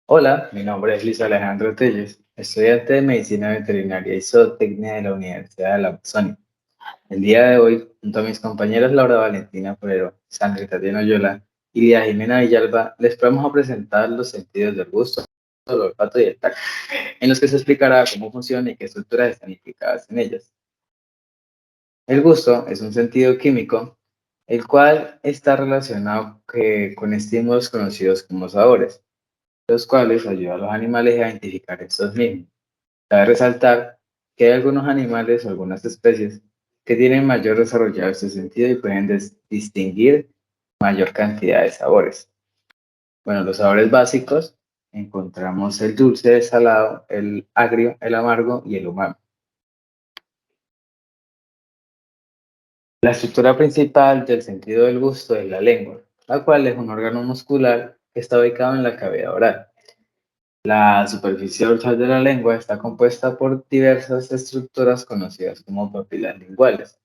Hola, mi nombre es Luis Alejandro Telles, estudiante de Medicina Veterinaria y Zootecnia de la Universidad de la Amazonia. El día de hoy, junto a mis compañeras Laura Valentina Forero, Sandra Tatiana Oyola y Lidia Jimena Villalba, les vamos a presentar los sentidos del gusto, el olfato y el tacto, en los que se explicará cómo funcionan y qué estructuras están implicadas en ellas. El gusto es un sentido químico, el cual está relacionado con estímulos conocidos como sabores, los cuales ayudan a los animales a identificar estos mismos. Cabe resaltar que hay algunos animales o algunas especies que tienen mayor desarrollado este sentido y pueden distinguir mayor cantidad de sabores. Bueno, los sabores básicos encontramos el dulce, el salado, el agrio, el amargo y el umami. La estructura principal del sentido del gusto es la lengua, la cual es un órgano muscular que está ubicado en la cavidad oral. La superficie dorsal de la lengua está compuesta por diversas estructuras conocidas como papilas linguales,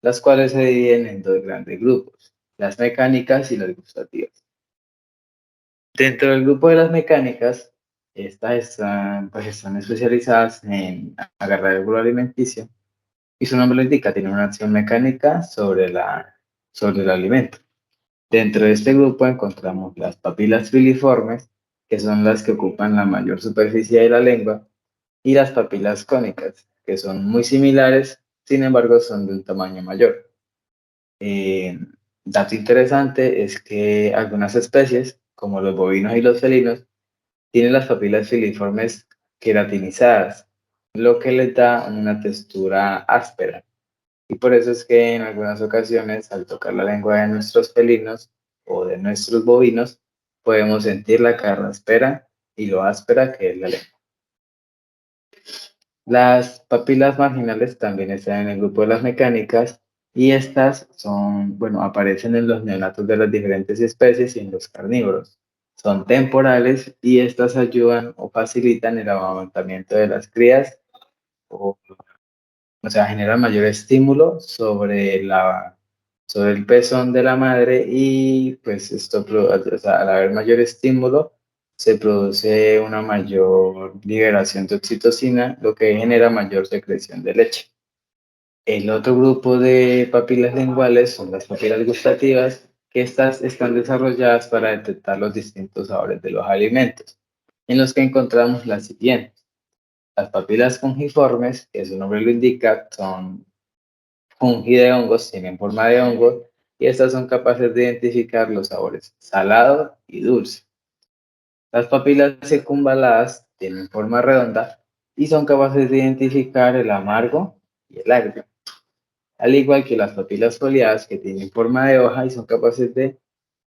las cuales se dividen en dos grandes grupos, las mecánicas y las gustativas. Dentro del grupo de las mecánicas, están especializadas en agarrar el bolo alimenticio y su nombre lo indica, tiene una acción mecánica sobre el alimento. Dentro de este grupo encontramos las papilas filiformes, que son las que ocupan la mayor superficie de la lengua, y las papilas cónicas, que son muy similares, sin embargo son de un tamaño mayor. Eh, Dato interesante es que algunas especies, como los bovinos y los felinos, tienen las papilas filiformes queratinizadas, lo que les da una textura áspera. Y por eso es que en algunas ocasiones, al tocar la lengua de nuestros felinos o de nuestros bovinos, podemos sentir la carraspera y lo áspera que es la lengua. Las papilas marginales también están en el grupo de las mecánicas y estas son, bueno, aparecen en los neonatos de las diferentes especies y en los carnívoros. Son temporales y estas ayudan o facilitan el amamantamiento de las crías o, o sea, generan mayor estímulo sobre el pezón de la madre y pues o sea, al haber mayor estímulo se produce una mayor liberación de oxitocina, lo que genera mayor secreción de leche. El otro grupo de papilas linguales son las papilas gustativas, que estas están desarrolladas para detectar los distintos sabores de los alimentos, en los que encontramos las siguientes. Las papilas fungiformes, que su nombre lo indica, son fungi de hongos, tienen forma de hongo, y estas son capaces de identificar los sabores salado y dulce. Las papilas circunvaladas tienen forma redonda y son capaces de identificar el amargo y el agrio, al igual que las papilas foliadas que tienen forma de hoja y son capaces de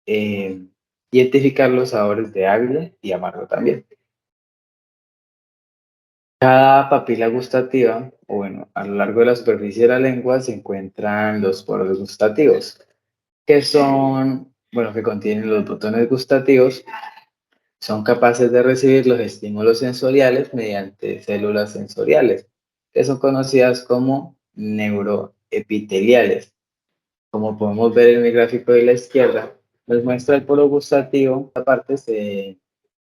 eh, identificar los sabores de agrio y amargo también. Cada papila gustativa, o bueno, a lo largo de la superficie de la lengua se encuentran los poros gustativos, que son, bueno, que contienen los botones gustativos, son capaces de recibir los estímulos sensoriales mediante células sensoriales, que son conocidas como neuroepiteliales. Como podemos ver en el gráfico de la izquierda, nos muestra el polo gustativo. Aparte se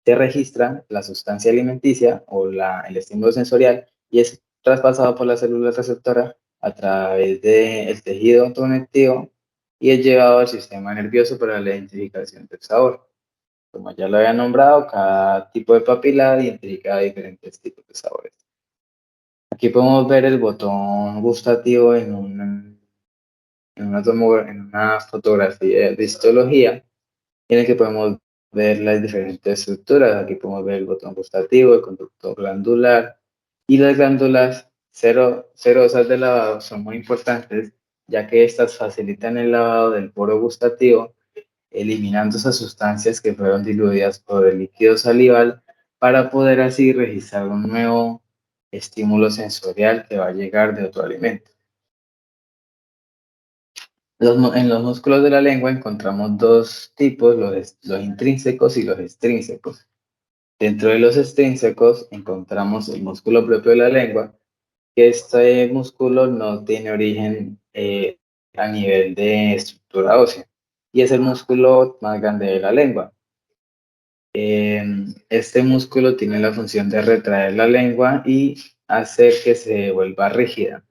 registra la sustancia alimenticia o el estímulo sensorial y es traspasado por la célula receptora a través del tejido conectivo y es llevado al sistema nervioso para la identificación del sabor. Como ya lo había nombrado, cada tipo de papila identifica diferentes tipos de sabores. Aquí podemos ver el botón gustativo en una fotografía de histología en el que podemos ver las diferentes estructuras. Aquí podemos ver el botón gustativo, el conducto glandular y las glándulas cerosas de lavado son muy importantes ya que estas facilitan el lavado del poro gustativo, eliminando esas sustancias que fueron diluidas por el líquido salival para poder así registrar un nuevo estímulo sensorial que va a llegar de otro alimento. En los músculos de la lengua encontramos dos tipos, los intrínsecos y los extrínsecos. Dentro de los extrínsecos encontramos el músculo propio de la lengua, que este músculo no tiene origen a nivel de estructura ósea y es el músculo más grande de la lengua. Este músculo tiene la función de retraer la lengua y hacer que se vuelva rígida.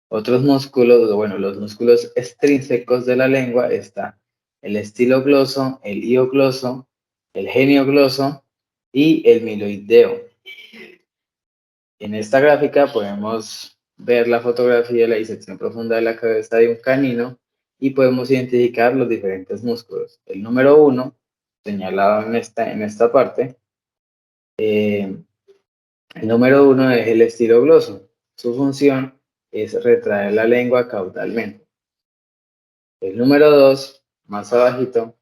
Otros músculos, bueno, los músculos extrínsecos de la lengua está el estilogloso, el hiogloso, el geniogloso y el miloideo. En esta gráfica podemos ver la fotografía de la disección profunda de la cabeza de un canino y podemos identificar los diferentes músculos. El número 1, señalado en esta parte, el número 1 es el estilogloso. Su función es retraer la lengua caudalmente. El número 2, más abajito,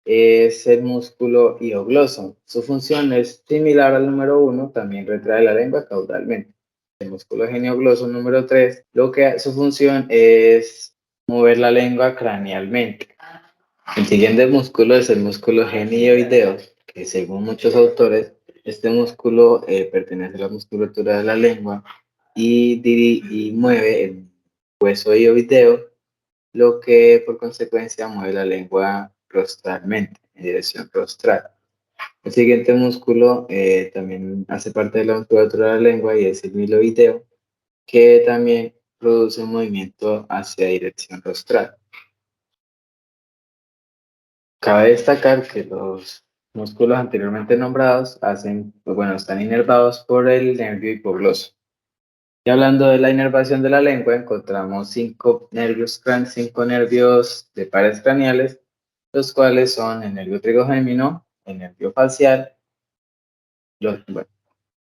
es el músculo hiogloso. Su función es similar al número 1, también retrae la lengua caudalmente. El músculo geniogloso número 3, su función es mover la lengua cranealmente. El siguiente músculo es el músculo genioideo, que según muchos autores, este músculo pertenece a la musculatura de la lengua y mueve el hueso hioideo, lo que por consecuencia mueve la lengua rostralmente, en dirección rostral. El siguiente músculo también hace parte de la musculatura de la lengua y es el miloideo, que también produce un movimiento hacia dirección rostral. Cabe destacar que los músculos anteriormente nombrados están inervados por el nervio hipogloso. Y hablando de la inervación de la lengua, encontramos cinco nervios de pares craneales, los cuales son el nervio trigogémino, el nervio facial,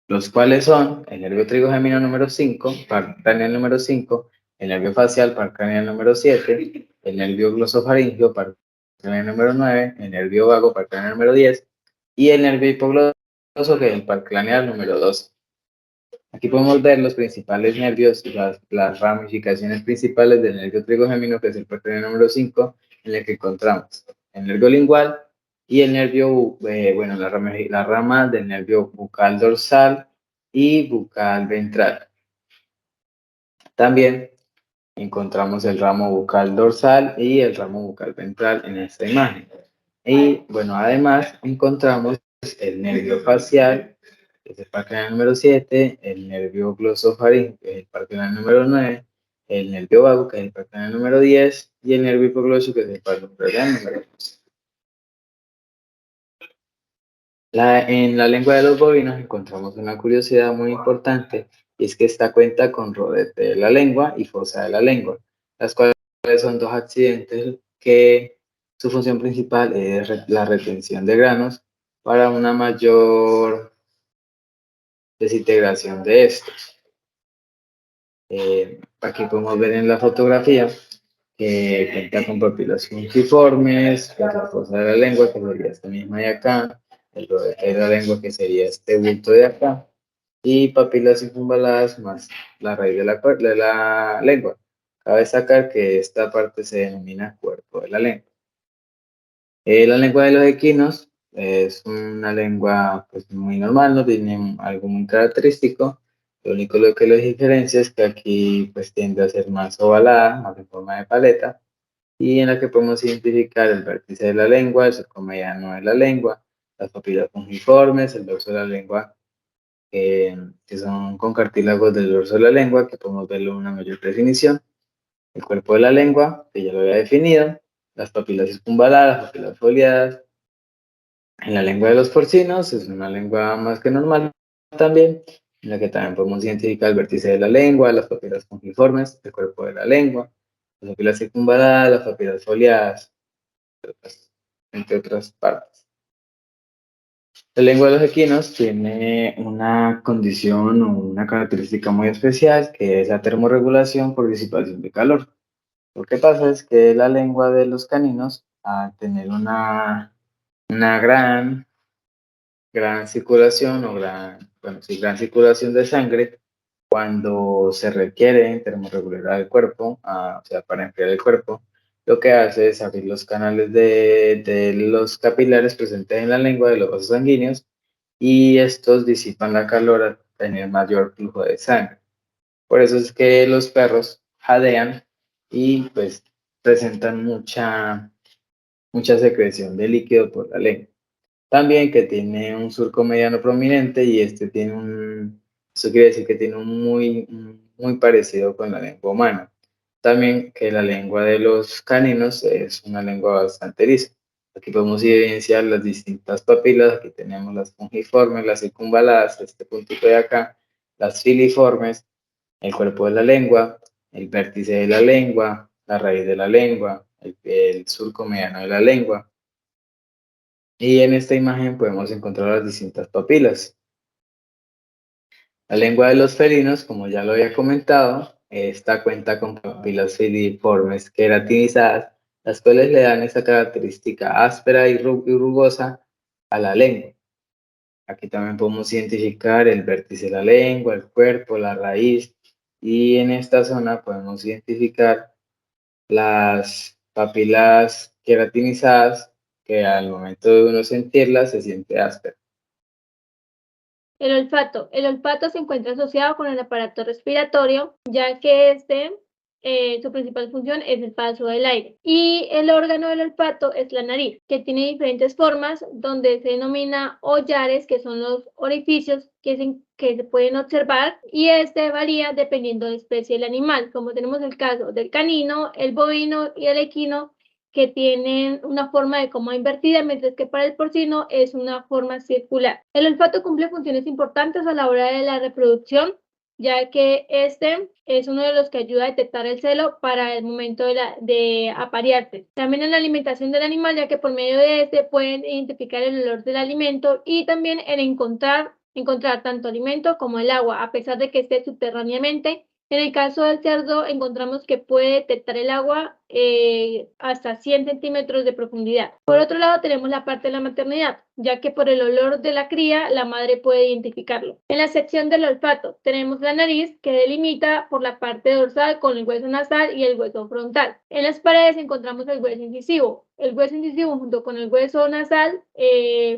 los cuales son el nervio trigogémino número 5, par craneal número 5, el nervio facial, par craneal número 7, el nervio glosofaringeo, par craneal número 9, el nervio vago, par craneal número 10, y el nervio hipogloso, que es el par craneal número 12. Aquí podemos ver los principales nervios, las ramificaciones principales del nervio trigogémino, que es el par craneal número 5, en el que encontramos el nervio lingual y el nervio, la rama del nervio bucal dorsal y bucal ventral. También encontramos el ramo bucal dorsal y el ramo bucal ventral en esta imagen. Y bueno, además encontramos el nervio facial, que es el par craneal número 7, el nervio glosofaríngeo, que es el par craneal número 9, el nervio vago, que es el par craneal número 10, y el nervio hipoglósico, que es el par craneal número 11. En la lengua de los bovinos encontramos una curiosidad muy importante, y es que esta cuenta con rodete de la lengua y fosa de la lengua, las cuales son dos accidentes que su función principal es la retención de granos para una mayor desintegración de estos. Aquí podemos ver en la fotografía que cuenta con papilas fungiformes, que es la fosa de la lengua, que sería esta misma de acá, el rodete de la lengua, que sería este bulto de acá, y papilas circunvaladas más la raíz de la lengua. Cabe destacar que esta parte se denomina cuerpo de la lengua. La lengua de los equinos es una lengua pues, muy normal, no tiene algo muy característico. Lo único que los diferencia es que aquí pues, tiende a ser más ovalada, más en forma de paleta, y en la que podemos identificar el vértice de la lengua, el surco mediano de la lengua, las papilas fungiformes, el dorso de la lengua, que son con cartílagos del dorso de la lengua, que podemos verlo en una mayor definición, el cuerpo de la lengua, que ya lo había definido, las papilas circunvaladas, las papilas foliadas. En la lengua de los porcinos es una lengua más que normal también, en la que también podemos identificar el vértice de la lengua, las papilas fungiformes, el cuerpo de la lengua, las papilas circunvaladas, las papilas foliadas, entre otras partes. La lengua de los equinos tiene una condición o una característica muy especial, que es la termorregulación por disipación de calor. Lo que pasa es que la lengua de los caninos, al tener una gran circulación gran circulación de sangre, cuando se requiere en termorregular el cuerpo, o sea, para enfriar el cuerpo, lo que hace es abrir los canales de los capilares presentes en la lengua de los vasos sanguíneos y estos disipan la calor al tener mayor flujo de sangre. Por eso es que los perros jadean y pues presentan mucha secreción de líquido por la lengua. También que tiene un surco mediano prominente y eso quiere decir que tiene muy parecido con la lengua humana. También que la lengua de los caninos es una lengua bastante lisa. Aquí podemos evidenciar las distintas papilas. Aquí tenemos las fungiformes, las circunvaladas, este puntito de acá, las filiformes, el cuerpo de la lengua, el vértice de la lengua, la raíz de la lengua, el surco mediano de la lengua. Y en esta imagen podemos encontrar las distintas papilas. La lengua de los felinos, como ya lo había comentado, esta cuenta con papilas filiformes queratinizadas, las cuales le dan esa característica áspera y rugosa a la lengua. Aquí también podemos identificar el vértice de la lengua, el cuerpo, la raíz, y en esta zona podemos identificar las papilas queratinizadas, que al momento de uno sentirlas se siente áspera. El olfato. El olfato se encuentra asociado con el aparato respiratorio, ya que su principal función es el paso del aire. Y el órgano del olfato es la nariz, que tiene diferentes formas, donde se denomina hollares, que son los orificios que se pueden observar, y este varía dependiendo de la especie del animal, como tenemos el caso del canino, el bovino y el equino, que tienen una forma de coma invertida, mientras que para el porcino es una forma circular. El olfato cumple funciones importantes a la hora de la reproducción, ya que este es uno de los que ayuda a detectar el celo para el momento de aparearse. También en la alimentación del animal, ya que por medio de este pueden identificar el olor del alimento, y también en encontrar tanto alimento como el agua, a pesar de que esté subterráneamente. En el caso del cerdo, encontramos que puede detectar el agua hasta 100 centímetros de profundidad. Por otro lado, tenemos la parte de la maternidad, ya que por el olor de la cría, la madre puede identificarlo. En la sección del olfato, tenemos la nariz, que delimita por la parte dorsal con el hueso nasal y el hueso frontal. En las paredes encontramos el hueso incisivo. El hueso incisivo junto con el hueso nasal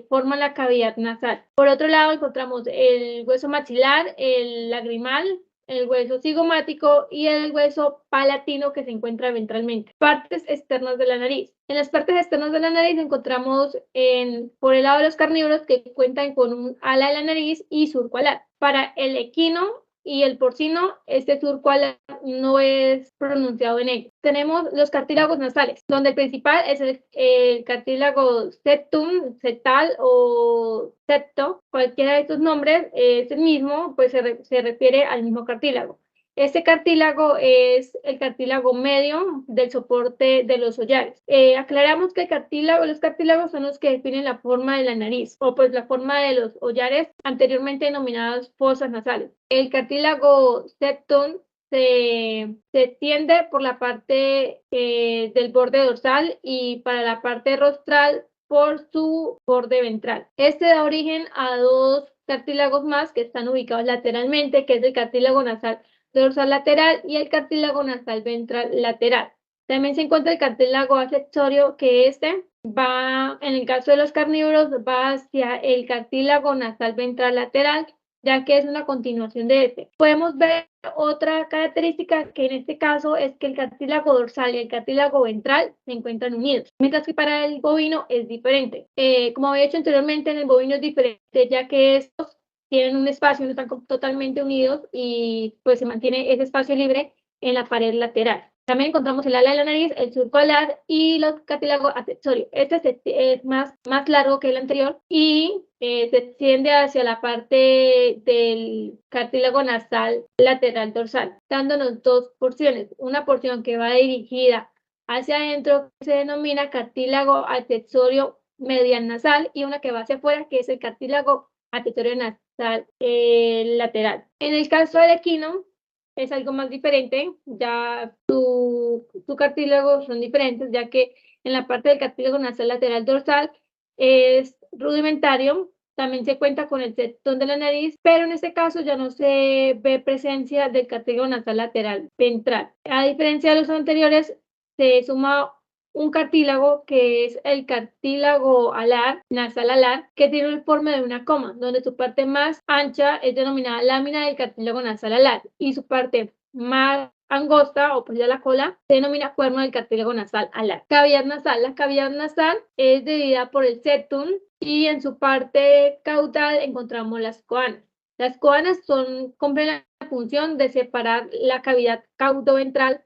forman la cavidad nasal. Por otro lado, encontramos el hueso maxilar, el lagrimal, el hueso cigomático y el hueso palatino, que se encuentra ventralmente. Partes externas de la nariz. En las partes externas de la nariz encontramos por el lado de los carnívoros, que cuentan con un ala de la nariz y surco alar. Para el equino y el porcino, este surco alar no es pronunciado en ellos. Tenemos los cartílagos nasales, donde el principal es el cartílago septum, septal o septo. Cualquiera de estos nombres es el mismo, pues se refiere al mismo cartílago. Este cartílago es el cartílago medio del soporte de los hollares. Aclaramos que los cartílagos son los que definen la forma de la nariz, o pues la forma de los hollares, anteriormente denominados fosas nasales. El cartílago septum se extiende por la parte del borde dorsal, y para la parte rostral por su borde ventral. Este da origen a dos cartílagos más que están ubicados lateralmente, que es el cartílago nasal dorsal lateral y el cartílago nasal ventral lateral. También se encuentra el cartílago accesorio, que va, en el caso de los carnívoros, va hacia el cartílago nasal ventral lateral, ya que es una continuación de este. Podemos ver otra característica, que en este caso es que el cartílago dorsal y el cartílago ventral se encuentran unidos, mientras que para el bovino es diferente. Como había dicho anteriormente, en el bovino es diferente, ya que estos tienen un espacio, no están totalmente unidos, y pues se mantiene ese espacio libre en la pared lateral. También encontramos el ala de la nariz, el surco alar y los cartílagos accesorios. Este es más largo que el anterior y se extiende hacia la parte del cartílago nasal lateral dorsal, dándonos dos porciones. Una porción que va dirigida hacia adentro, que se denomina cartílago accesorio medianasal, y una que va hacia afuera, que es el cartílago accesorio nasal lateral. En el caso del equino es algo más diferente, ya su cartílago son diferentes, ya que en la parte del cartílago nasal lateral dorsal es rudimentario. También se cuenta con el septum de la nariz, pero en este caso ya no se ve presencia del cartílago nasal lateral ventral. A diferencia de los anteriores, se suma un cartílago, que es el cartílago alar, nasal alar, que tiene el forma de una coma, donde su parte más ancha es denominada lámina del cartílago nasal alar y su parte más angosta o pues de la cola se denomina cuerno del cartílago nasal alar. Cavidad nasal. La cavidad nasal es dividida por el septum y en su parte caudal encontramos las coanas. Las coanas cumplen la función de separar la cavidad caudoventral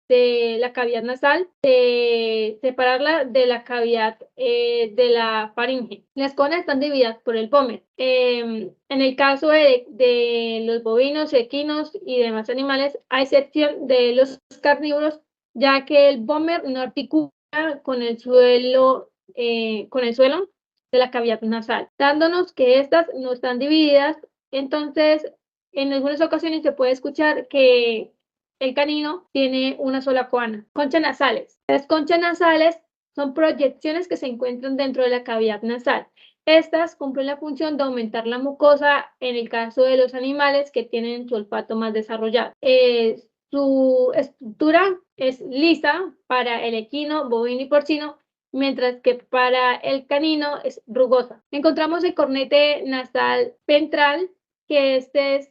de la cavidad nasal, de separarla de la cavidad de la faringe. Las coanas están divididas por el pómer. En el caso de los bovinos, equinos y demás animales, a excepción de los carnívoros, ya que el pómer no articula con el suelo de la cavidad nasal, dándonos que estas no están divididas. Entonces, en algunas ocasiones se puede escuchar que el canino tiene una sola coana. Conchas nasales. Las conchas nasales son proyecciones que se encuentran dentro de la cavidad nasal. Estas cumplen la función de aumentar la mucosa en el caso de los animales que tienen su olfato más desarrollado. Su estructura es lisa para el equino, bovino y porcino, mientras que para el canino es rugosa. Encontramos el cornete nasal ventral, que este es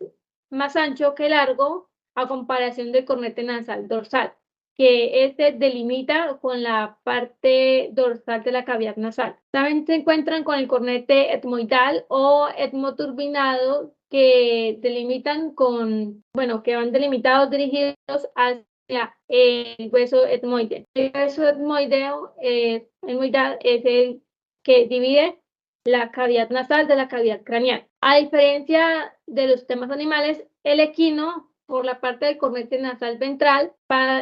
más ancho que largo, a comparación del cornete nasal dorsal, que este delimita con la parte dorsal de la cavidad nasal. También se encuentran con el cornete etmoidal o etmoturbinado, que delimitan que van delimitados dirigidos hacia el hueso etmoide. El hueso etmoideo etmoidal es el que divide la cavidad nasal de la cavidad craneal. A diferencia de los demás animales, el equino, por la parte del cornete nasal ventral,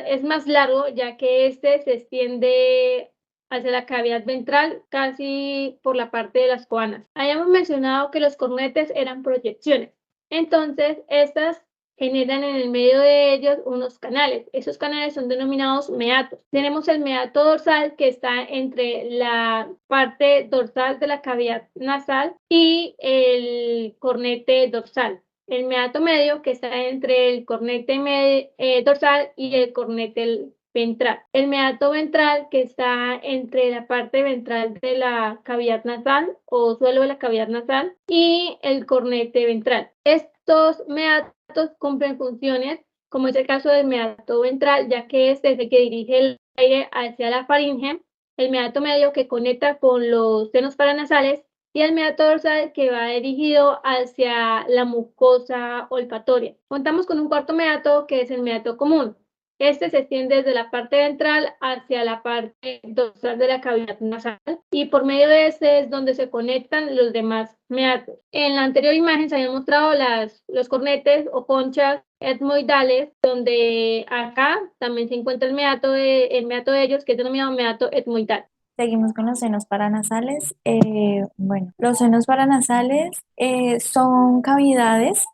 es más largo, ya que este se extiende hacia la cavidad ventral, casi por la parte de las coanas. Habíamos mencionado que los cornetes eran proyecciones. Entonces, estas generan en el medio de ellos unos canales. Esos canales son denominados meatos. Tenemos el meato dorsal, que está entre la parte dorsal de la cavidad nasal y el cornete dorsal. El meato medio, que está entre el cornete dorsal y el cornete ventral. El meato ventral, que está entre la parte ventral de la cavidad nasal o suelo de la cavidad nasal y el cornete ventral. Estos meatos cumplen funciones, como es el caso del meato ventral, ya que este es el que dirige el aire hacia la faringe, el meato medio, que conecta con los senos paranasales, y el meato dorsal, que va dirigido hacia la mucosa olfatoria. Contamos con un cuarto meato, que es el meato común. Este se extiende desde la parte ventral hacia la parte dorsal de la cavidad nasal, y por medio de este es donde se conectan los demás meatos. En la anterior imagen se habían mostrado los cornetes o conchas etmoidales, donde acá también se encuentra el meato de ellos, que es denominado meato etmoidal. Seguimos con los senos paranasales. Bueno, los senos paranasales son cavidades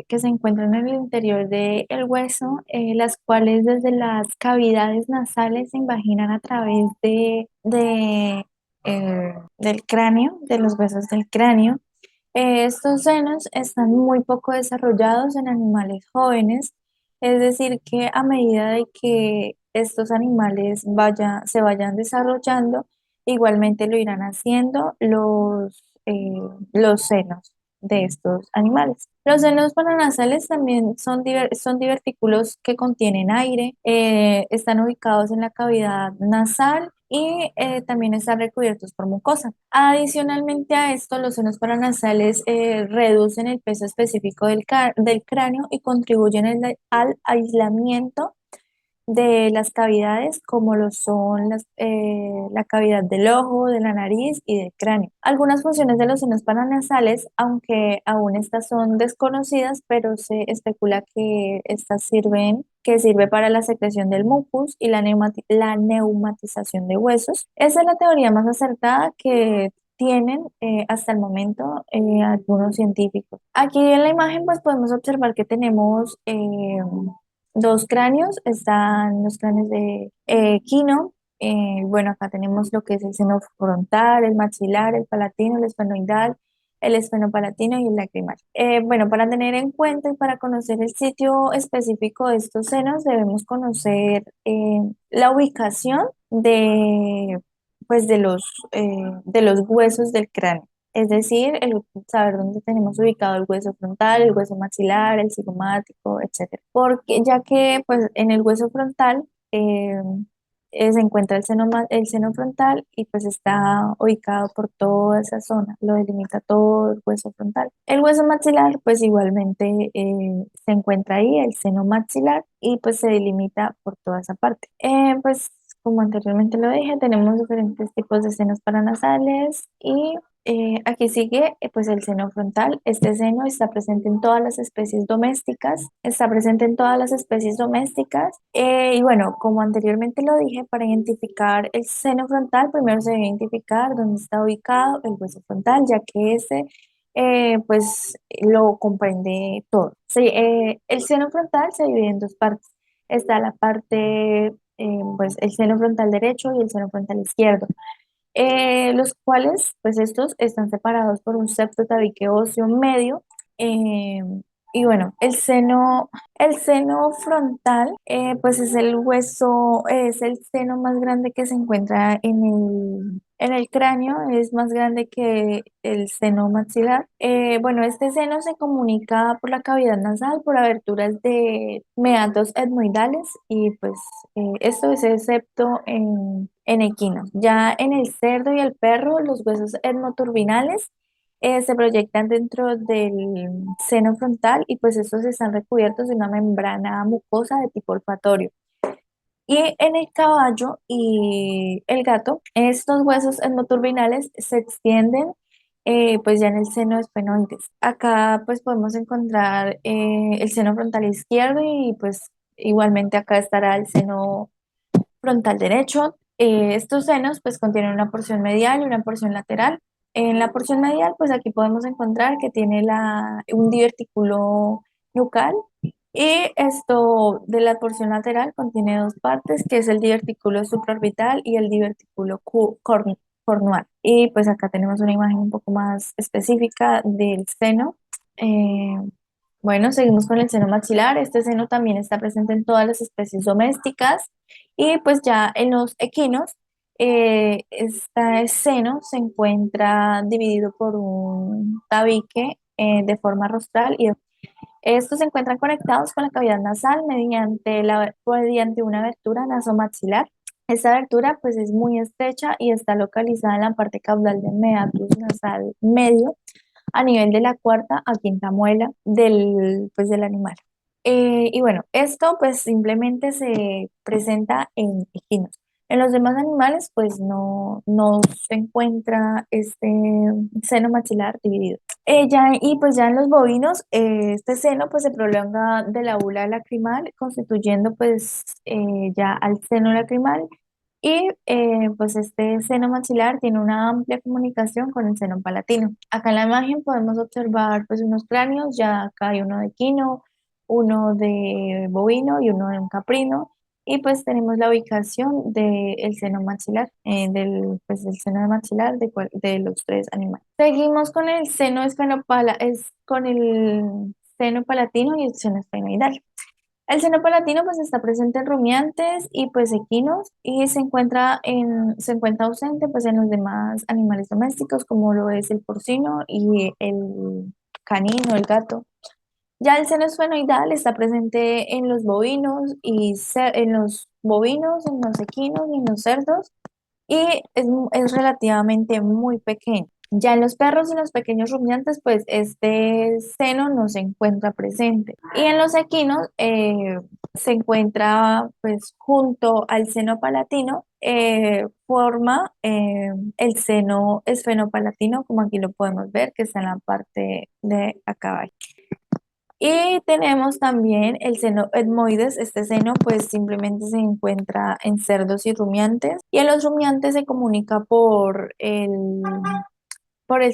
que se encuentran en el interior del hueso, las cuales desde las cavidades nasales se imaginan a través del cráneo, de los huesos del cráneo. Estos senos están muy poco desarrollados en animales jóvenes, es decir, que a medida de que estos animales se vayan desarrollando, igualmente lo irán haciendo los senos de estos animales. Los senos paranasales también son divertículos que contienen aire, están ubicados en la cavidad nasal y también están recubiertos por mucosa. Adicionalmente a esto, los senos paranasales reducen el peso específico del cráneo y contribuyen al aislamiento de las cavidades, como lo son la cavidad del ojo, de la nariz y del cráneo. Algunas funciones de los senos paranasales, aunque aún estas son desconocidas, pero se especula que estas sirve para la secreción del mucus y la neumatización de huesos. Esa es la teoría más acertada que tienen hasta el momento algunos científicos. Aquí en la imagen pues podemos observar que tenemos dos cráneos, están los cráneos de equino. Bueno, acá tenemos lo que es el seno frontal, el maxilar, el palatino, el esfenoidal, el esfenopalatino y el lacrimal. Bueno, para tener en cuenta y para conocer el sitio específico de estos senos, debemos conocer la ubicación pues, de los huesos del cráneo. es decir, saber dónde tenemos ubicado el hueso frontal, el hueso maxilar, el cigomático, etcétera. Porque ya que pues en el hueso frontal eh, se encuentra el seno frontal y pues está ubicado por toda esa zona, lo delimita todo el hueso frontal. El hueso maxilar pues igualmente se encuentra ahí, el seno maxilar, y pues se delimita por toda esa parte. Pues como anteriormente lo dije, tenemos diferentes tipos de senos paranasales y aquí sigue pues el seno frontal. Este seno está presente en todas las especies domésticas, está presente en todas las especies domésticas. Y bueno, como anteriormente lo dije, para identificar el seno frontal, primero se debe identificar dónde está ubicado el hueso frontal, ya que ese pues lo comprende todo. Sí, el seno frontal se divide en dos partes. Está la parte, pues el seno frontal derecho y el seno frontal izquierdo, los cuales, pues estos están separados por un septo tabique óseo medio. eh, y bueno, el seno frontal, pues es el hueso, es el seno más grande que se encuentra en el cráneo, es más grande que el seno maxilar. Bueno, este seno se comunica por la cavidad nasal, por aberturas de meatos etmoidales y pues esto es el septo en equinos. Ya en el cerdo y el perro, los huesos etmoturbinales se proyectan dentro del seno frontal y pues estos están recubiertos de una membrana mucosa de tipo olfatorio. Y en el caballo y el gato, estos huesos etmoturbinales se extienden pues ya en el seno esfenoides. Acá pues podemos encontrar el seno frontal izquierdo y pues igualmente acá estará el seno frontal derecho. Estos senos pues contienen una porción medial y una porción lateral. En la porción medial pues aquí podemos encontrar que tiene un divertículo nucal, y esto de la porción lateral contiene dos partes, que es el divertículo supraorbital y el divertículo cornual. Y pues acá tenemos una imagen un poco más específica del seno. Eh, bueno, seguimos con el seno maxilar. Este seno también está presente en todas las especies domésticas y pues ya en los equinos, este seno se encuentra dividido por un tabique de forma rostral y estos se encuentran conectados con la cavidad nasal mediante una abertura nasomaxilar. Esta abertura pues es muy estrecha y está localizada en la parte caudal del meatus nasal medio, a nivel de la cuarta a quinta muela pues, del animal. Y bueno, esto pues simplemente se presenta en equinos. En los demás animales pues no se encuentra este seno maxilar dividido. Y pues ya en los bovinos, este seno pues se prolonga de la úvula lacrimal, constituyendo pues ya al seno lacrimal, y pues este seno maxilar tiene una amplia comunicación con el seno palatino. Acá en la imagen podemos observar pues unos cráneos, ya acá hay uno de equino, uno de bovino y uno de un caprino. Y pues tenemos la ubicación del seno maxilar, pues, del seno de maxilar de los tres animales. Seguimos con el seno con el seno palatino y el seno esfenoidal. El seno palatino pues está presente en rumiantes y pues equinos y se encuentra ausente pues en los demás animales domésticos, como lo es el porcino y el canino, el gato. Ya el seno esfenoidal está presente en los bovinos en los equinos y en los cerdos, y es relativamente muy pequeño. Ya en los perros y los pequeños rumiantes, pues este seno no se encuentra presente. Y en los equinos se encuentra pues junto al seno palatino, forma el seno esfenopalatino, como aquí lo podemos ver, que está en la parte de acá abajo. Y tenemos también el seno etmoides. Este seno pues simplemente se encuentra en cerdos y rumiantes, y en los rumiantes se comunica por el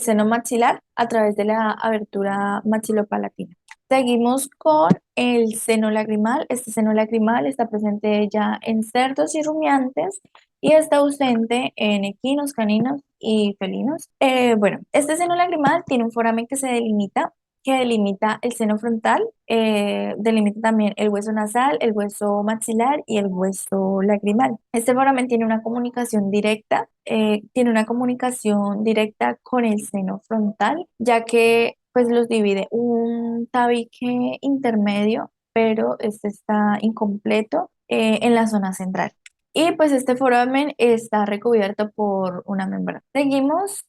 seno maxilar a través de la abertura maxilopalatina. Seguimos con el seno lagrimal. Este seno lagrimal está presente ya en cerdos y rumiantes y está ausente en equinos, caninos y felinos. Bueno, este seno lagrimal tiene un foramen que se delimita que delimita el seno frontal, delimita también el hueso nasal, el hueso maxilar y el hueso lagrimal. Este foramen tiene una comunicación directa con el seno frontal, ya que pues los divide un tabique intermedio, pero este está incompleto en la zona central. Y pues este foramen está recubierto por una membrana. Seguimos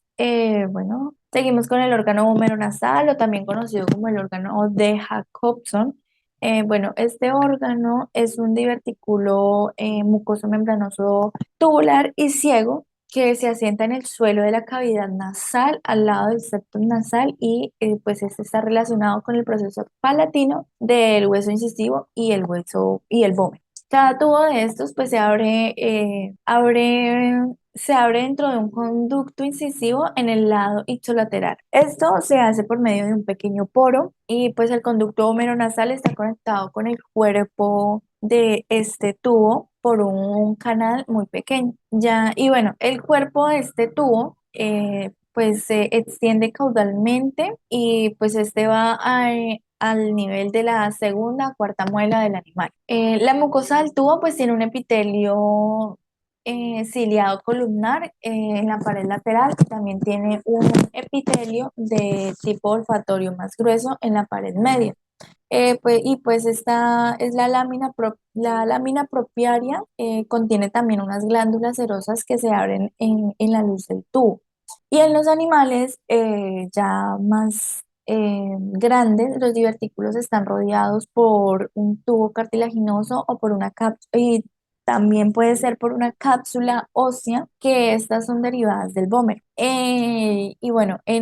con el órgano húmero-nasal o también conocido como el órgano de Jacobson. Este órgano es un divertículo mucoso membranoso tubular y ciego que se asienta en el suelo de la cavidad nasal al lado del septum nasal y pues este está relacionado con el proceso palatino del hueso incisivo y el hueso y el vómito. Cada tubo de estos pues se abre dentro de un conducto incisivo en el lado ipsilateral. Esto se hace por medio de un pequeño poro y pues el conducto nasal está conectado con el cuerpo de este tubo por un canal muy pequeño. El cuerpo de este tubo pues se extiende caudalmente y pues este va al nivel de la segunda o cuarta muela del animal. La mucosa del tubo pues tiene un epitelio ciliado columnar en la pared lateral, también tiene un epitelio de tipo olfatorio más grueso en la pared media. Esta es la lámina propiaria, contiene también unas glándulas serosas que se abren en la luz del tubo. Y en los animales ya más grandes, los divertículos están rodeados por un tubo cartilaginoso o por una cápsula, y también puede ser por una cápsula ósea, que estas son derivadas del vómero. En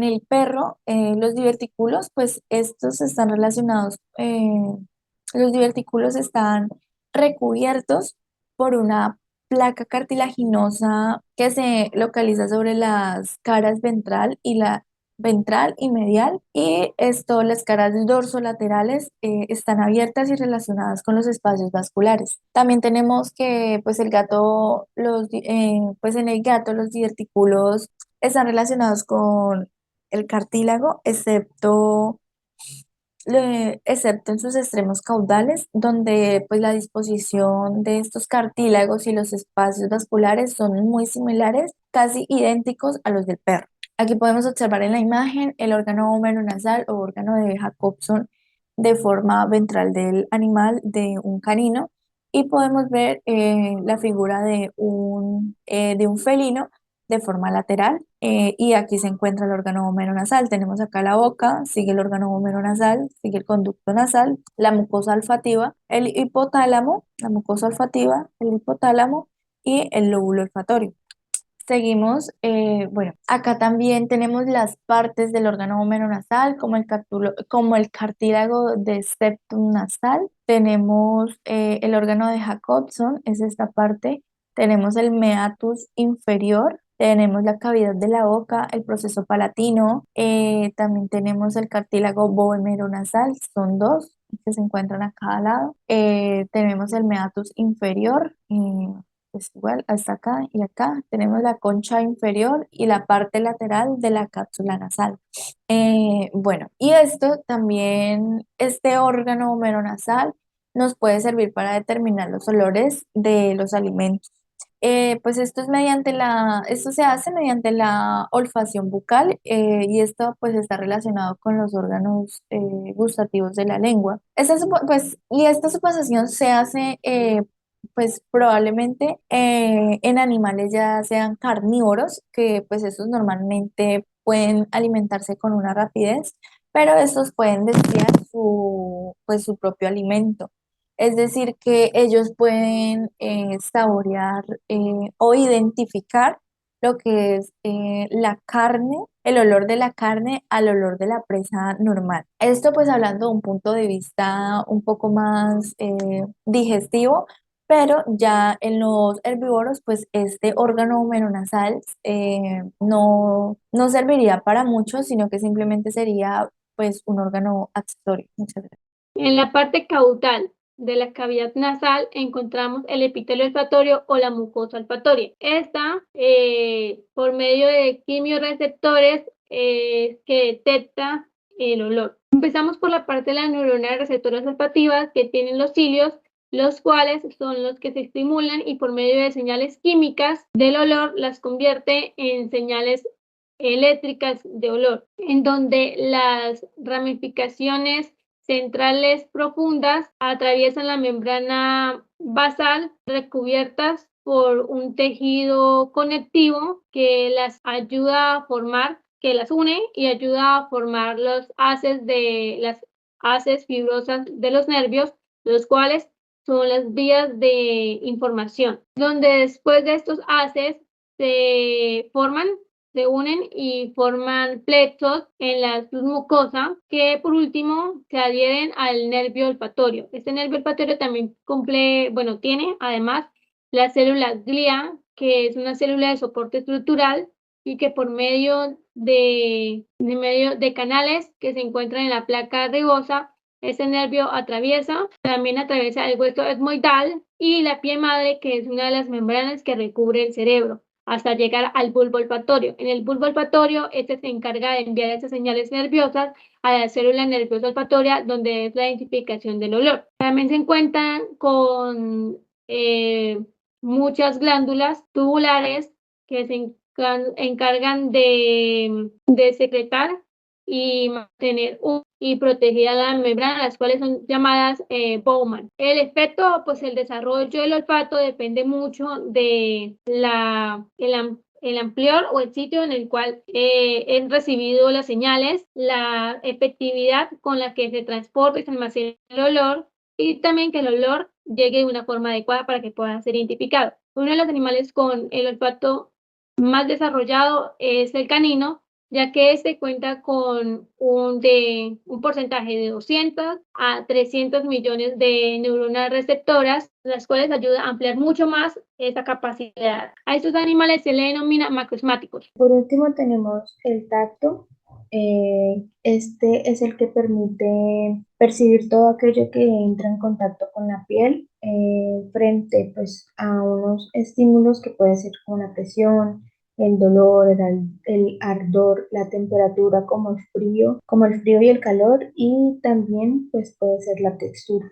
el perro, los divertículos, pues estos están relacionados, los divertículos están recubiertos por una placa cartilaginosa que se localiza sobre las caras ventral y medial, y las caras dorsolaterales están abiertas y relacionadas con los espacios vasculares. También tenemos que pues en el gato los divertículos están relacionados con el cartílago, excepto en sus extremos caudales, donde pues la disposición de estos cartílagos y los espacios vasculares son muy similares, casi idénticos a los del perro. Aquí podemos observar en la imagen el órgano nasal o órgano de Jacobson de forma ventral del animal, de un canino, y podemos ver la figura de un felino de forma lateral, y aquí se encuentra el órgano nasal. Tenemos acá la boca, sigue el órgano nasal, sigue el conducto nasal, la mucosa olfativa, el hipotálamo, la mucosa olfativa, el hipotálamo y el lóbulo olfatorio. Seguimos, acá también tenemos las partes del órgano nasal, como el cartílago de septum nasal. Tenemos el órgano de Jacobson, es esta parte. Tenemos el meatus inferior, tenemos la cavidad de la boca, el proceso palatino. También tenemos el cartílago nasal, son dos que se encuentran a cada lado. Tenemos el meatus inferior. Pues igual hasta acá y acá tenemos la concha inferior y la parte lateral de la cápsula nasal. Y esto también, este órgano nasal nos puede servir para determinar los olores de los alimentos. Pues esto se hace mediante la olfacción bucal, y esto pues está relacionado con los órganos gustativos de la lengua. Esta suposición se hace pues probablemente en animales ya sean carnívoros, que pues estos normalmente pueden alimentarse con una rapidez, pero estos pueden desviar su propio alimento. Es decir, que ellos pueden saborear o identificar lo que es la carne, el olor de la carne al olor de la presa normal. Esto pues hablando de un punto de vista un poco más digestivo, pero ya en los herbívoros pues este órgano nasal no serviría para mucho, sino que simplemente sería pues un órgano accesorio. Muchas gracias. En la parte caudal de la cavidad nasal encontramos el epitelio olfatorio o la mucosa olfatoria. Esta, por medio de quimiorreceptores que detecta el olor. Empezamos por la parte de las neuronas receptoras olfativas que tienen los cilios, los cuales son los que se estimulan y por medio de señales químicas del olor las convierte en señales eléctricas de olor, en donde las ramificaciones centrales profundas atraviesan la membrana basal recubiertas por un tejido conectivo que las ayuda a formar, que las une y ayuda a formar las haces fibrosas de los nervios, los cuales son las vías de información, donde después de estos haces se unen y forman plexos en la submucosa que por último se adhieren al nervio olfatorio. Este nervio olfatorio también tiene además la célula glía, que es una célula de soporte estructural y que por medio de canales que se encuentran en la placa rugosa, ese nervio también atraviesa el hueso etmoidal y la piel madre, que es una de las membranas que recubre el cerebro, hasta llegar al bulbo olfatorio. En el bulbo olfatorio, este se encarga de enviar esas señales nerviosas a la célula nerviosa olfatoria, donde es la identificación del olor. También se encuentran con muchas glándulas tubulares que se encargan de secretar y mantener y protegida la membrana, las cuales son llamadas Bowman. El efecto, pues el desarrollo del olfato depende mucho de el amplior o el sitio en el cual han recibido las señales, la efectividad con la que se transporta y se almacena el olor y también que el olor llegue de una forma adecuada para que pueda ser identificado. Uno de los animales con el olfato más desarrollado es el canino, ya que este cuenta con un porcentaje de 200 a 300 millones de neuronas receptoras, las cuales ayudan a ampliar mucho más esta capacidad. A estos animales se le denomina macrosmáticos. Por último tenemos el tacto. Este es el que permite percibir todo aquello que entra en contacto con la piel frente pues, a unos estímulos que puede ser como la presión, el dolor, el ardor, la temperatura como el frío y el calor, y también pues puede ser la textura.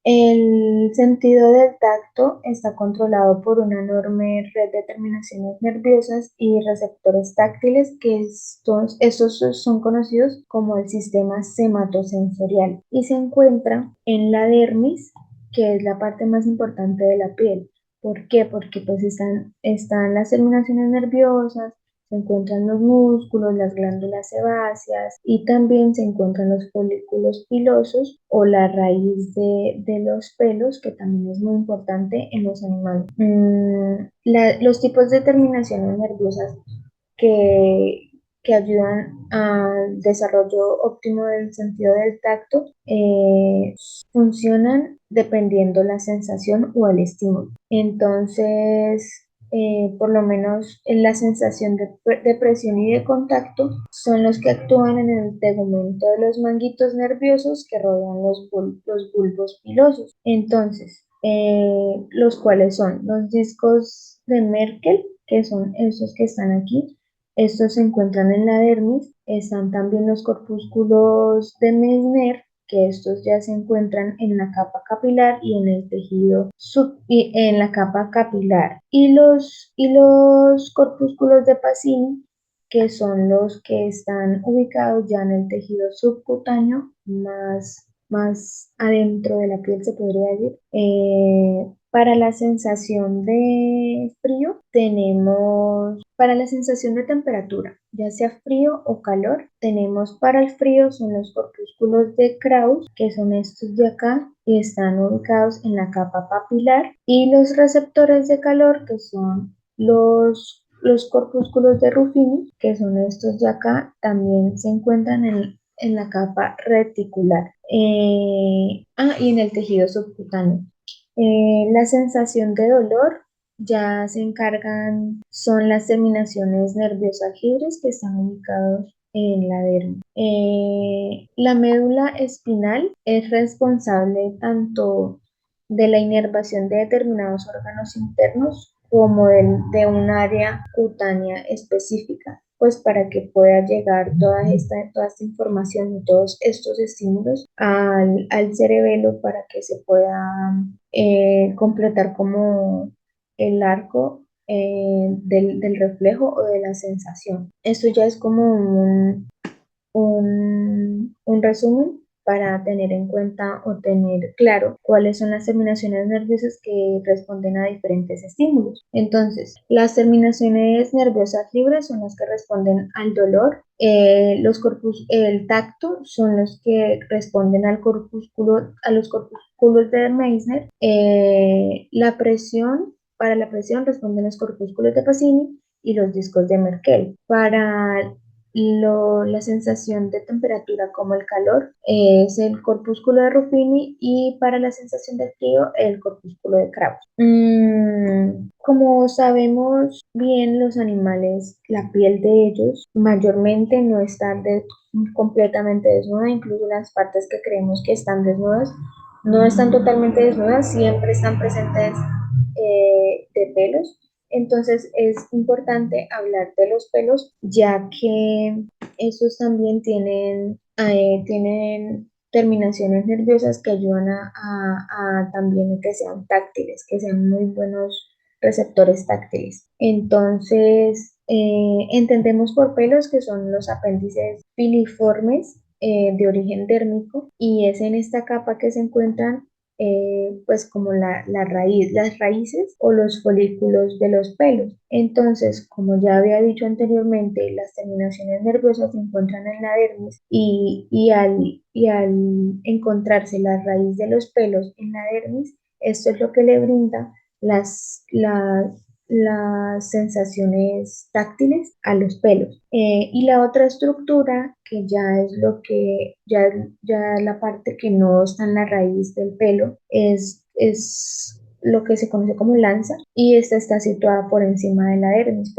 El sentido del tacto está controlado por una enorme red de terminaciones nerviosas y receptores táctiles estos son conocidos como el sistema sematosensorial y se encuentra en la dermis, que es la parte más importante de la piel. ¿Por qué? Porque pues están las terminaciones nerviosas, se encuentran los músculos, las glándulas sebáceas y también se encuentran los folículos pilosos o la raíz de los pelos, que también es muy importante en los animales. Los tipos de terminaciones nerviosas que ayudan al desarrollo óptimo del sentido del tacto funcionan dependiendo la sensación o el estímulo. Entonces, por lo menos en la sensación de presión y de contacto son los que actúan en el tegumento de los manguitos nerviosos que rodean los bulbos pilosos. Entonces, los cuales son los discos de Merkel, que son esos que están aquí. Estos se encuentran en la dermis. Están también los corpúsculos de Meissner, que estos ya se encuentran en la capa capilar y en el tejido y en la capa capilar. Y los corpúsculos de Pacini, que son los que están ubicados ya en el tejido subcutáneo, más adentro de la piel, se podría decir. Para la sensación de frío para la sensación de temperatura, ya sea frío o calor, tenemos para el frío son los corpúsculos de Krauss, que son estos de acá y están ubicados en la capa papilar, y los receptores de calor, que son los corpúsculos de Ruffini, que son estos de acá, también se encuentran en la capa reticular y en el tejido subcutáneo. La sensación de dolor ya son las terminaciones nerviosas libres que están ubicados en la dermis. La médula espinal es responsable tanto de la inervación de determinados órganos internos como de un área cutánea específica. pues para que pueda llegar toda esta información y todos estos estímulos al cerebelo para que se pueda completar como el arco del reflejo o de la sensación. Esto ya es como un resumen para tener en cuenta o tener claro cuáles son las terminaciones nerviosas que responden a diferentes estímulos. Entonces, las terminaciones nerviosas libres son las que responden al dolor, el tacto son los que responden a los corpúsculos de Meissner, para la presión responden los corpúsculos de Pacini y los discos de Merkel. Para la sensación de temperatura como el calor es el corpúsculo de Ruffini y para la sensación de frío el corpúsculo de Krauss. Como sabemos bien, los animales, la piel de ellos mayormente no está completamente desnuda, incluso las partes que creemos que están desnudas no están totalmente desnudas, siempre están presentes de pelos. Entonces es importante hablar de los pelos, ya que estos también tienen terminaciones nerviosas que ayudan a también que sean táctiles, que sean muy buenos receptores táctiles. Entonces, entendemos por pelos que son los apéndices filiformes de origen dérmico y es en esta capa que se encuentran pues como las raíces o los folículos de los pelos. Entonces, como ya había dicho anteriormente, las terminaciones nerviosas se encuentran en la dermis y al encontrarse la raíz de los pelos en la dermis, esto es lo que le brinda las sensaciones táctiles a los pelos. Y la otra estructura, que ya es ya la parte que no está en la raíz del pelo, es lo que se conoce como lanza, y esta está situada por encima de la dermis,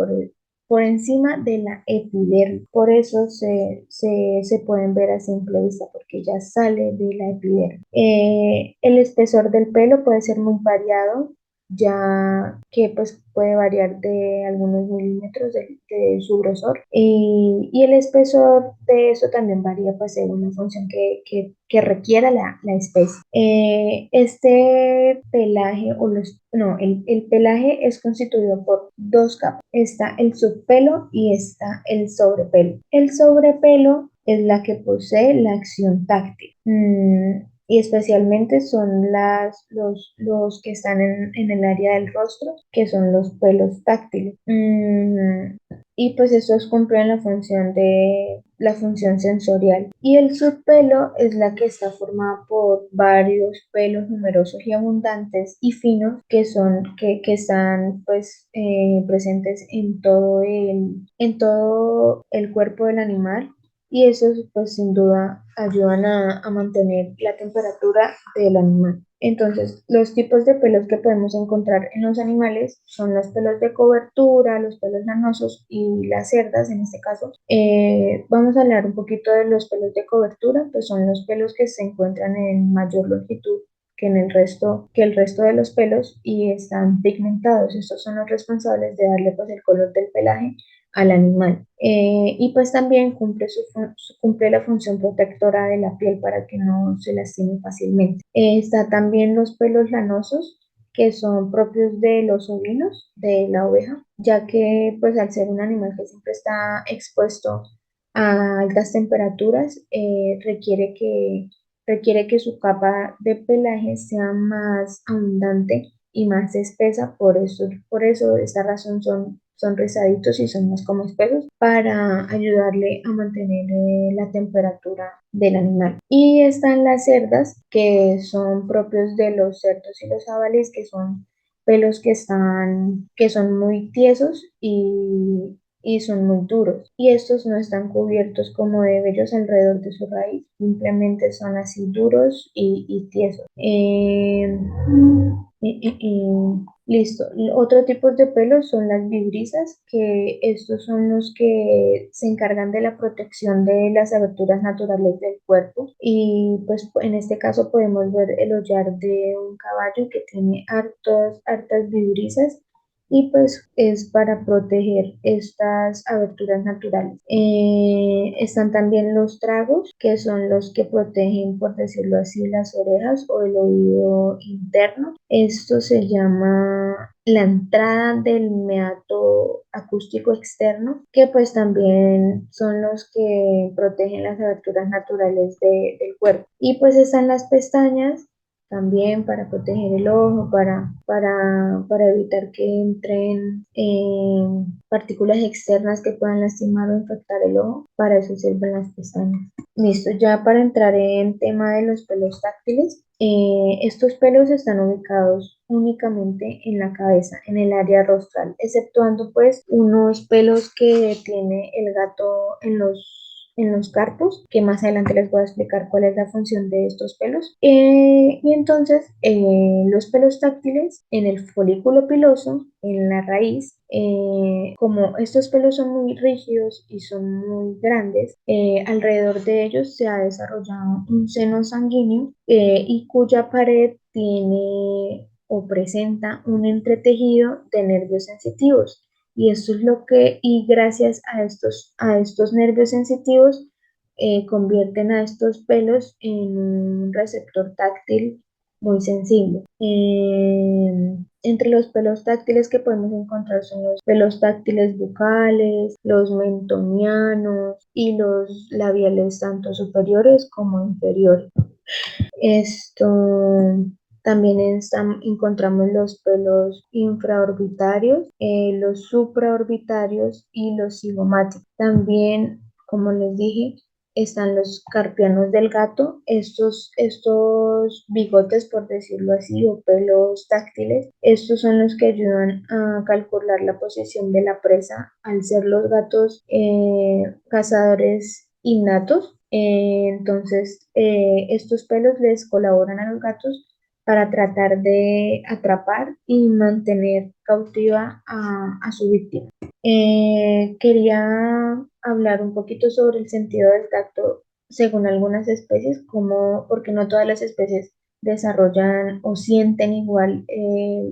por encima de la epidermis. Por eso se pueden ver a simple vista, porque ya sale de la epidermis. El espesor del pelo puede ser muy variado, ya que pues puede variar de algunos milímetros de su grosor y el espesor de eso también varía pues según la función que requiera la especie. Este pelaje no, el pelaje es constituido por dos capas. Está el subpelo y está el sobrepelo. El sobrepelo es la que posee la acción táctil. Y especialmente son los que están en el área del rostro, que son los pelos táctiles. Y pues estos cumplen la función sensorial. Y el subpelo es la que está formada por varios pelos numerosos y abundantes y finos que están pues presentes en todo el cuerpo del animal, y esos pues sin duda ayudan a mantener la temperatura del animal. Entonces, los tipos de pelos que podemos encontrar en los animales son los pelos de cobertura, los pelos lanosos y las cerdas en este caso. Vamos a hablar un poquito de los pelos de cobertura, pues son los pelos que se encuentran en mayor longitud que el resto de los pelos y están pigmentados. Estos son los responsables de darle pues el color del pelaje al animal. Y pues también cumple la función protectora de la piel para que no se lastime fácilmente. Está también los pelos lanosos, que son propios de los ovinos, de la oveja, ya que pues al ser un animal que siempre está expuesto a altas temperaturas, requiere que su capa de pelaje sea más abundante y más espesa. Por eso esta razón son rizaditos y son más como espesos para ayudarle a mantener la temperatura del animal. Y están las cerdas, que son propios de los cerdos y los jabalíes, que son pelos que son muy tiesos y son muy duros. Y estos no están cubiertos como de vellos alrededor de su raíz, simplemente son así duros y tiesos. Listo. Otro tipo de pelos son las vibrisas, que estos son los que se encargan de la protección de las aberturas naturales del cuerpo. Y pues en este caso podemos ver el ollar de un caballo que tiene hartas vibrisas y pues es para proteger estas aberturas naturales. Están también los tragos, que son los que protegen, por decirlo así, las orejas o el oído interno. Esto se llama la entrada del meato acústico externo, que pues también son los que protegen las aberturas naturales del cuerpo. Y pues están las pestañas también para proteger el ojo, para evitar que entren partículas externas que puedan lastimar o infectar el ojo. Para eso sirven las pestañas. Listo, ya para entrar en tema de los pelos táctiles, estos pelos están ubicados únicamente en la cabeza, en el área rostral, exceptuando pues unos pelos que tiene el gato en los carpos, que más adelante les voy a explicar cuál es la función de estos pelos. Y entonces los pelos táctiles en el folículo piloso, en la raíz, como estos pelos son muy rígidos y son muy grandes, alrededor de ellos se ha desarrollado un seno sanguíneo y cuya pared tiene o presenta un entretejido de nervios sensitivos. Y esto es lo que, y gracias a estos nervios sensitivos, convierten a estos pelos en un receptor táctil muy sensible. Entre los pelos táctiles que podemos encontrar son los pelos táctiles bucales, los mentonianos y los labiales tanto superiores como inferiores. Esto también encontramos los pelos infraorbitarios, los supraorbitarios y los cigomáticos. También, como les dije, están los carpianos del gato, estos bigotes, por decirlo así, o pelos táctiles. Estos son los que ayudan a calcular la posición de la presa al ser los gatos cazadores innatos. Entonces, estos pelos les colaboran a los gatos para tratar de atrapar y mantener cautiva a su víctima. Quería hablar un poquito sobre el sentido del tacto según algunas especies, como porque no todas las especies desarrollan o sienten igual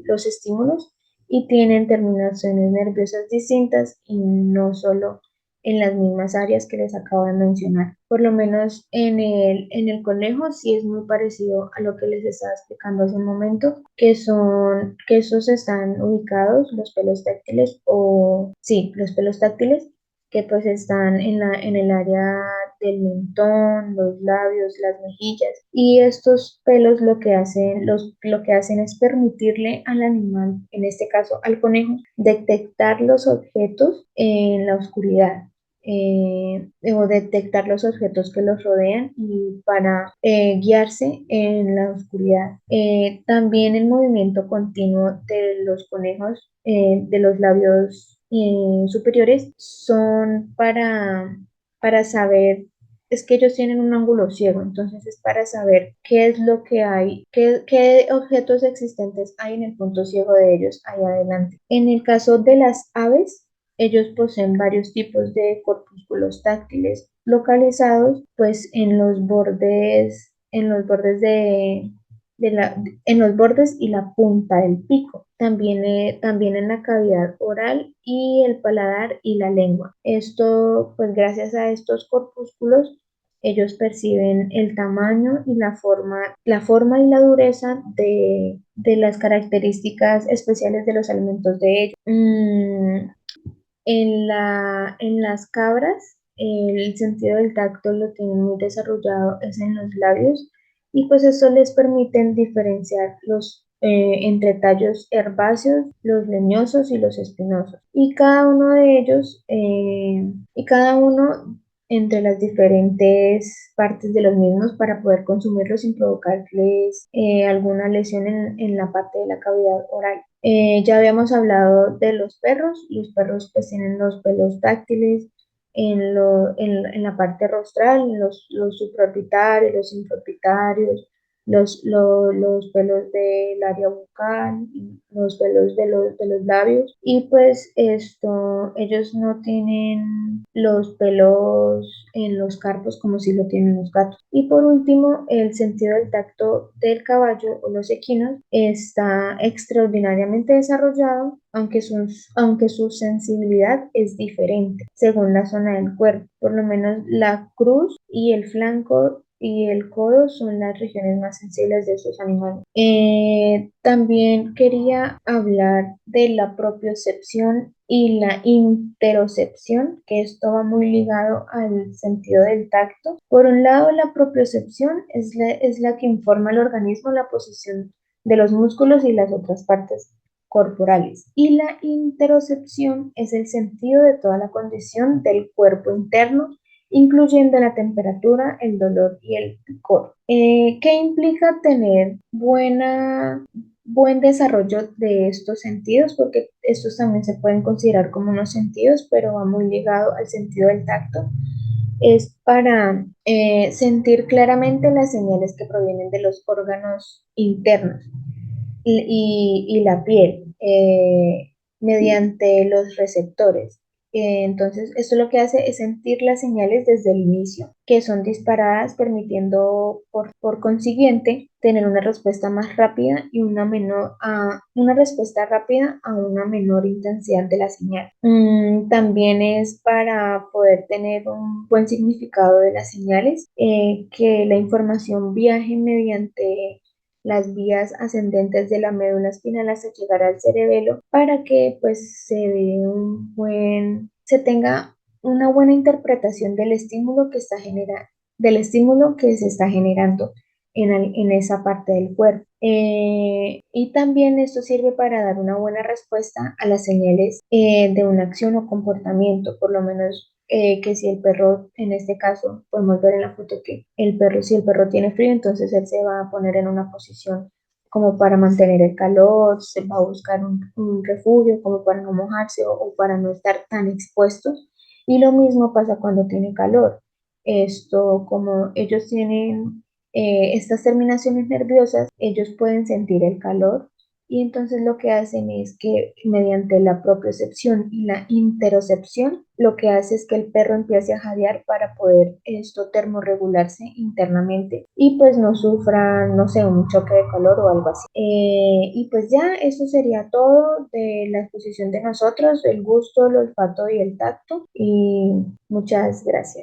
los estímulos y tienen terminaciones nerviosas distintas y no solo en las mismas áreas que les acabo de mencionar. Por lo menos en el conejo sí es muy parecido a lo que les estaba explicando hace un momento, que esos están ubicados, los pelos táctiles, o sí, los pelos táctiles, que pues están en el área del mentón, los labios, las mejillas. Y estos pelos lo que hacen es permitirle al animal, en este caso al conejo, detectar los objetos en la oscuridad. O detectar los objetos que los rodean y para guiarse en la oscuridad. También el movimiento continuo de los conejos, de los labios superiores, son para saber, es que ellos tienen un ángulo ciego, entonces es para saber qué es lo que hay, qué objetos existentes hay en el punto ciego de ellos ahí adelante. En el caso de las aves, ellos poseen varios tipos de corpúsculos táctiles localizados pues en los bordes en los bordes y la punta del pico. También en la cavidad oral y el paladar y la lengua. Esto, pues gracias a estos corpúsculos, ellos perciben el tamaño y la forma y la dureza de las características especiales de los alimentos de ellos. En las cabras, el sentido del tacto lo tienen muy desarrollado es en los labios y pues eso les permite diferenciar entre tallos herbáceos, los leñosos y los espinosos. Y cada uno de ellos, y cada uno entre las diferentes partes de los mismos para poder consumirlos sin provocarles alguna lesión en la parte de la cavidad oral. Ya habíamos hablado de los perros pues tienen los pelos táctiles en la parte rostral, los supraorbitarios, los infraorbitarios, los pelos del área bucal, los pelos de los labios, y pues ellos no tienen los pelos en los carpos como si lo tienen los gatos. Y por último, el sentido del tacto del caballo o los equinos está extraordinariamente desarrollado, aunque su sensibilidad es diferente según la zona del cuerpo. Por lo menos la cruz y el flanco y el codo son las regiones más sensibles de esos animales. También quería hablar de la propiocepción y la interocepción, que esto va muy ligado al sentido del tacto. Por un lado, la propiocepción es la que informa al organismo la posición de los músculos y las otras partes corporales. Y la interocepción es el sentido de toda la condición del cuerpo interno, incluyendo la temperatura, el dolor y el picor. ¿Qué implica tener buen desarrollo de estos sentidos? Porque estos también se pueden considerar como unos sentidos, pero va muy ligado al sentido del tacto. Es para sentir claramente las señales que provienen de los órganos internos y la piel mediante los receptores. Entonces, esto lo que hace es sentir las señales desde el inicio, que son disparadas, permitiendo por consiguiente tener una respuesta más rápida y una respuesta rápida a una menor intensidad de la señal. También es para poder tener un buen significado de las señales, que la información viaje mediante las vías ascendentes de la médula espinal hasta llegar al cerebelo para que pues se tenga una buena interpretación del estímulo del estímulo que se está generando en esa parte del cuerpo. Y también esto sirve para dar una buena respuesta a las señales de una acción o comportamiento, por lo menos que si el perro, en este caso, podemos ver en la foto que si el perro tiene frío, entonces él se va a poner en una posición como para mantener el calor, se va a buscar un refugio como para no mojarse o para no estar tan expuestos. Y lo mismo pasa cuando tiene calor. Como ellos tienen estas terminaciones nerviosas, ellos pueden sentir el calor y entonces lo que hacen es que mediante la propiocepción y la interocepción, lo que hace es que el perro empiece a jadear para poder termorregularse internamente y pues no sufra, no sé, un choque de calor o algo así. Y pues ya eso sería todo de la exposición de nosotros, el gusto, el olfato y el tacto, y muchas gracias.